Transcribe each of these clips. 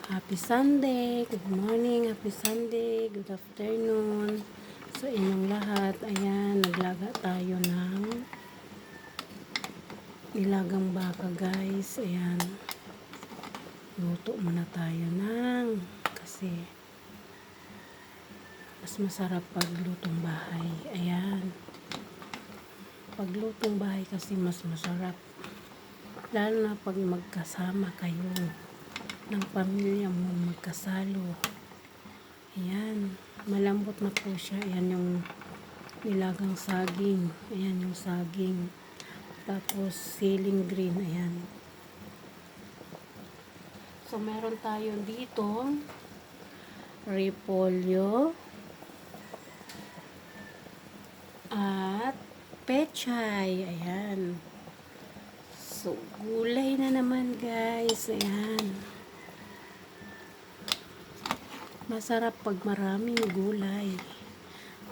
Happy Sunday, good morning, happy Sunday, good afternoon sa inyong lahat. Ayan, naglaga tayo ng nilagang baka guys. Ayan, luto muna tayo kasi mas masarap pag lutong bahay. Ayan, pag lutong bahay kasi mas masarap, lalo na pag magkasama kayo ng pamilya mo, magkasalo. Ayan, malambot na po siya. Ayan yung nilagang saging. Ayan yung saging. Tapos siling green. Ayan. So meron tayo dito repolyo at pechay. Ayan. So gulay na naman guys. Ayan. Masarap pag maraming gulay.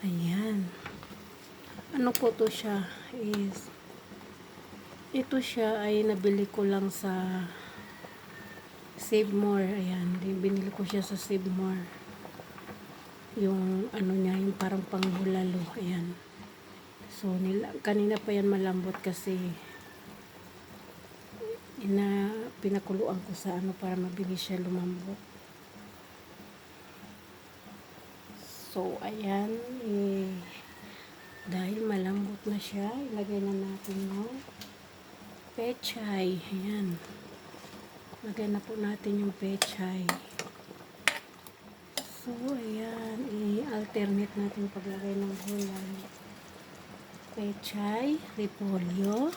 Ayan. Ano po to siya? Ito siya ay nabili ko lang sa Save More. Ayan. Binili ko siya sa Save More. Yung ano niya, yung parang pangbulalo. Ayan. So, kanina pa yan malambot kasi pinakuluan ko sa ano para mabilis siya lumambot. So, ayan, dahil malambot na siya, ilagay na natin yung pechay. Ayan. Lagay na po natin yung pechay. So, ayan, i-alternate natin paglagay ng gulay. Pechay, repolyo.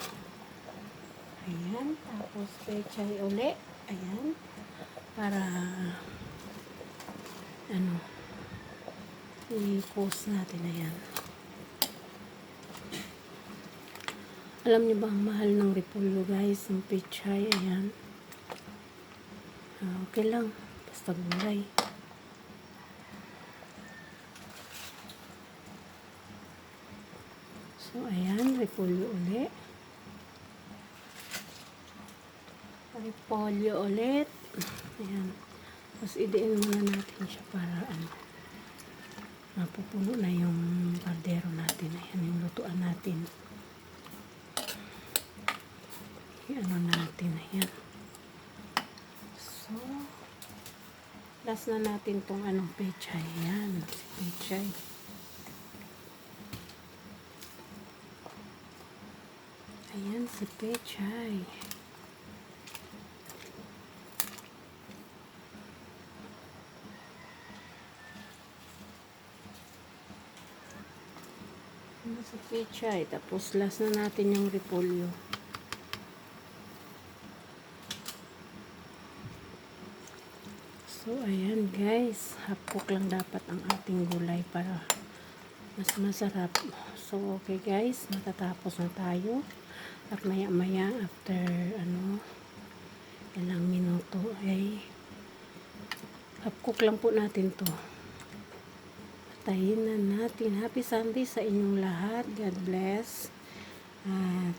Ayan, tapos pechay uli. Ayan, para i-post natin. Ayan. Alam niyo ba ang mahal ng repolyo guys, ng pechay. Ayan. Okay lang, basta gulay. So ayan, repolyo uli. Repolyo ulit. Ayan. Tapos idiin muna natin siya para mapupuno na yung kaldero natin. Ayan yung lutuan natin. Natin. Ayan. So, last na natin tong pechay. Ayan. Pechay. Ayan si pechay. Sa pechay. Tapos last na natin yung repolyo. So ayan guys, half cook lang dapat ang ating gulay para mas masarap. So okay guys, matatapos na tayo. At maya maya after ilang minuto ay half cook lang po natin to. Patayin na natin. Happy Sunday sa inyong lahat. God bless. At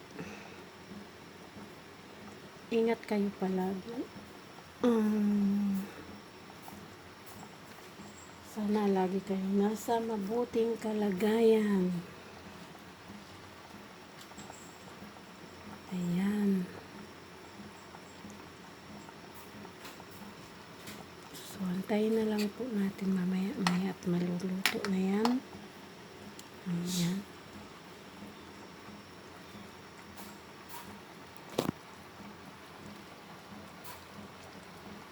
ingat kayo palagi. Sana lagi kayo nasa mabuting kalagayan. Ayan. So, antayin na lang po natin mamaya at maluluto na yan. Ayan.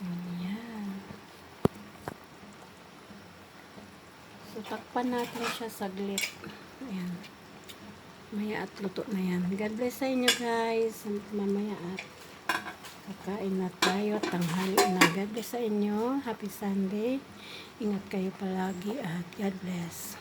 Ayan. So, takpan natin siya saglit. Ayan. Maya at luto na yan. God bless sa inyo guys. Mamaya at kakain na tayo. Tanghali na. God bless sa inyo. Happy Sunday. Ingat kayo palagi at God bless.